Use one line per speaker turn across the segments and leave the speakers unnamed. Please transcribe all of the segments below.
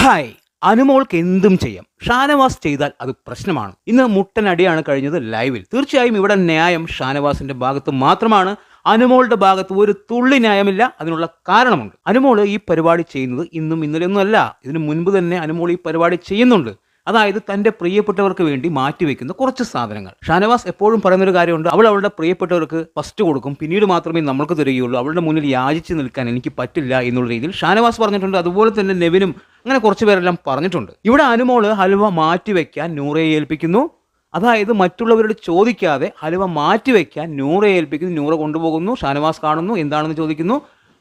Hi, അനുമോൾക്ക് എന്തും ചെയ്യാം. ഷാനവാസ് ചെയ്താൽ അത് പ്രശ്നമാണ്. ഇന്ന് മുട്ടനടിയാണ് കഴിഞ്ഞത് ലൈവിൽ. തീർച്ചയായും ഇവിടെ ന്യായം ഷാനവാസിന്റെ ഭാഗത്ത് മാത്രമാണ്. അനുമോളുടെ ഭാഗത്ത് ഒരു തുള്ളി ന്യായമില്ല. അതിനുള്ള കാരണമുണ്ട്. അനുമോൾ ഈ പരിപാടി ചെയ്യുന്നത് ഇന്നും ഇന്നലെയൊന്നും അല്ല. ഇതിനു മുൻപ് തന്നെ അനുമോൾ ഈ പരിപാടി ചെയ്യുന്നുണ്ട്. അതായത് തന്റെ പ്രിയപ്പെട്ടവർക്ക് വേണ്ടി മാറ്റിവെക്കുന്ന കുറച്ച് സാധനങ്ങൾ. ഷാനവാസ് എപ്പോഴും പറയുന്നൊരു കാര്യമുണ്ട്, അവളുടെ പ്രിയപ്പെട്ടവർക്ക് ഫസ്റ്റ് കൊടുക്കും, പിന്നീട് മാത്രമേ നമ്മൾക്ക് തരികയുള്ളൂ, അവളുടെ മുന്നിൽ യാചിച്ച് നിൽക്കാൻ എനിക്ക് പറ്റില്ല എന്നുള്ള രീതിയിൽ ഷാനവാസ് പറഞ്ഞിട്ടുണ്ട്. അതുപോലെ തന്നെ നെവിനും അങ്ങനെ കുറച്ച് പേരെല്ലാം പറഞ്ഞിട്ടുണ്ട്. ഇവിടെ അനുമോള് ഹലുവ മാറ്റിവെക്കാൻ നൂറയെ ഏൽപ്പിക്കുന്നു. അതായത് മറ്റുള്ളവരോട് ചോദിക്കാതെ ഹലുവ മാറ്റിവെക്കാൻ നൂറയെ ഏൽപ്പിക്കുന്നു. നൂറ കൊണ്ടുപോകുന്നു. ഷാനവാസ് കാണുന്നു, എന്താണെന്ന് ചോദിക്കുന്നു,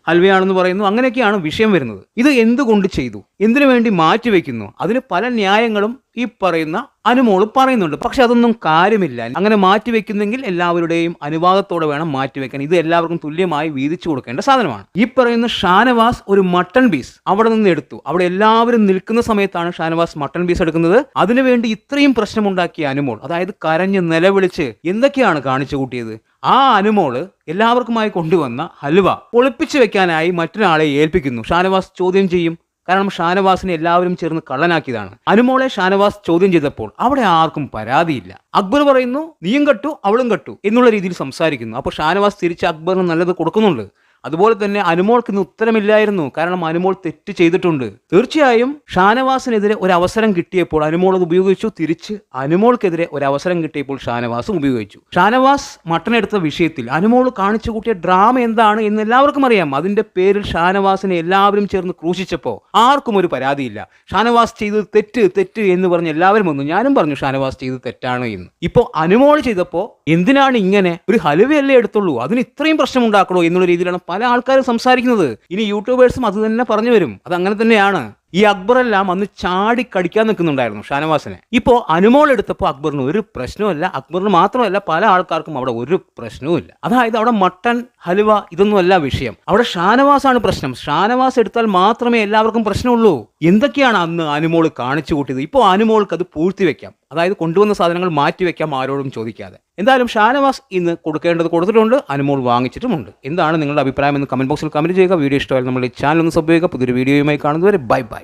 ഹൽവയാണെന്ന് പറയുന്നു. അങ്ങനെയൊക്കെയാണ് വിഷയം വരുന്നത്. ഇത് എന്തുകൊണ്ട് ചെയ്തു, എന്തിനു വേണ്ടി മാറ്റിവെക്കുന്നു, അതിന് പല ന്യായങ്ങളും ഈ പറയുന്ന അനുമോള് പറയുന്നുണ്ട്. പക്ഷെ അതൊന്നും കാര്യമില്ല. അങ്ങനെ മാറ്റിവെക്കുന്നെങ്കിൽ എല്ലാവരുടെയും അനുവാദത്തോടെ വേണം മാറ്റിവെക്കാൻ. ഇത് എല്ലാവർക്കും തുല്യമായി വീതിച്ചു കൊടുക്കേണ്ട സാധനമാണ്. ഈ പറയുന്ന ഷാനവാസ് ഒരു മട്ടൺ പീസ് അവിടെ നിന്ന് എടുത്തു. അവിടെ എല്ലാവരും നിൽക്കുന്ന സമയത്താണ് ഷാനവാസ് മട്ടൺ പീസ് എടുക്കുന്നത്. അതിനുവേണ്ടി ഇത്രയും പ്രശ്നമുണ്ടാക്കിയ അനുമോൾ, അതായത് കരഞ്ഞ് നിലവിളിച്ച് എന്തൊക്കെയാണ് കാണിച്ചു കൂട്ടിയത്. ആ അനുമോള് എല്ലാവർക്കുമായി കൊണ്ടുവന്ന ഹലുവ ഒളിപ്പിച്ചു വെക്കാനായി മറ്റൊരാളെ ഏൽപ്പിക്കുന്നു. ഷാനവാസ് ചോദ്യം ചെയ്യും. കാരണം ഷാനവാസിനെ എല്ലാവരും ചേർന്ന് കള്ളനാക്കിയതാണ്. അനുമോളെ ഷാനവാസ് ചോദ്യം ചെയ്തപ്പോൾ അവിടെ ആർക്കും പരാതിയില്ല. അക്ബർ പറയുന്നു, നീയും കട്ടു അവളും കട്ടു എന്നുള്ള രീതിയിൽ സംസാരിക്കുന്നു. അപ്പോൾ ഷാനവാസ് തിരിച്ച് അക്ബറിന് നല്ലത് കൊടുക്കുന്നുണ്ട്. അതുപോലെ തന്നെ അനുമോൾക്ക് ഇന്ന് ഉത്തരമില്ലായിരുന്നു. കാരണം അനുമോൾ തെറ്റ് ചെയ്തിട്ടുണ്ട്. തീർച്ചയായും ഷാനവാസിനെതിരെ ഒരു അവസരം കിട്ടിയപ്പോൾ അനുമോൾ അത് ഉപയോഗിച്ചു. തിരിച്ച് അനുമോൾക്കെതിരെ ഒരു അവസരം കിട്ടിയപ്പോൾ ഷാനവാസും ഉപയോഗിച്ചു. ഷാനവാസ് മട്ടൺ എടുത്ത വിഷയത്തിൽ അനുമോൾ കാണിച്ചു കൂട്ടിയ ഡ്രാമ എന്താണ് എന്ന് എല്ലാവർക്കും അറിയാം. അതിന്റെ പേരിൽ ഷാനവാസിനെ എല്ലാവരും ചേർന്ന് ക്രൂശിച്ചപ്പോൾ ആർക്കും ഒരു പരാതിയില്ല. ഷാനവാസ് ചെയ്തത് തെറ്റ് എന്ന് പറഞ്ഞ് എല്ലാവരും വന്നു. ഞാനും പറഞ്ഞു ഷാനവാസ് ചെയ്തത് തെറ്റാണ് എന്ന്. ഇപ്പോൾ അനുമോൾ ചെയ്തപ്പോൾ എന്തിനാണ് ഇങ്ങനെ ഒരു ഹലുവയല്ലേ എടുത്തുള്ളൂ, അതിന് ഇത്രയും പ്രശ്നം ഉണ്ടാക്കണോ എന്നുള്ള രീതിയിലാണ് പല ആൾക്കാരും സംസാരിക്കുന്നത്. ഇനി യൂട്യൂബേഴ്സും അത് തന്നെ പറഞ്ഞു വരും. അത് അങ്ങനെ തന്നെയാണ്. ഈ അക്ബറെല്ലാം അന്ന് ചാടി കടിക്കാൻ നിൽക്കുന്നുണ്ടായിരുന്നു ഷാനവാസിനെ. ഇപ്പോൾ അനുമോൾ എടുത്തപ്പോൾ അക്ബറിന് ഒരു പ്രശ്നവുമില്ല. അക്ബറിന് മാത്രമല്ല, പല ആൾക്കാർക്കും അവിടെ ഒരു പ്രശ്നവുമില്ല. അതായത് അവിടെ മട്ടൺ ഹലുവ ഇതൊന്നും അല്ല വിഷയം. അവിടെ ഷാനവാസാണ് പ്രശ്നം. ഷാനവാസ് എടുത്താൽ മാത്രമേ എല്ലാവർക്കും പ്രശ്നമുള്ളൂ. എന്തൊക്കെയാണ് അന്ന് അനുമോൾ കാണിച്ചു കൂട്ടിയത്. ഇപ്പോൾ അനുമോൾക്ക് അത് പൂഴ്ത്തിവെക്കാം. അതായത് കൊണ്ടുവന്ന സാധനങ്ങൾ മാറ്റിവെക്കാം, ആരോടും ചോദിക്കാതെ. എന്തായാലും ഷാനവാസ് ഇന്ന് കൊടുക്കേണ്ടത് കൊടുത്തിട്ടുണ്ട്. അനുമോൾ വാങ്ങിച്ചിട്ടുമുണ്ട്. എന്താണ് നിങ്ങളുടെ അഭിപ്രായം എന്ന് കമന്റ് ബോക്സിൽ കമന്റ് ചെയ്യുക. വീഡിയോ ഇഷ്ടമായാലും നമ്മുടെ ചാനൽ ഒന്ന് സബ് ചെയ്യുക. പുതിയൊരു വീഡിയോയുമായി കാണുന്നതുവരെ ബൈ ബൈ.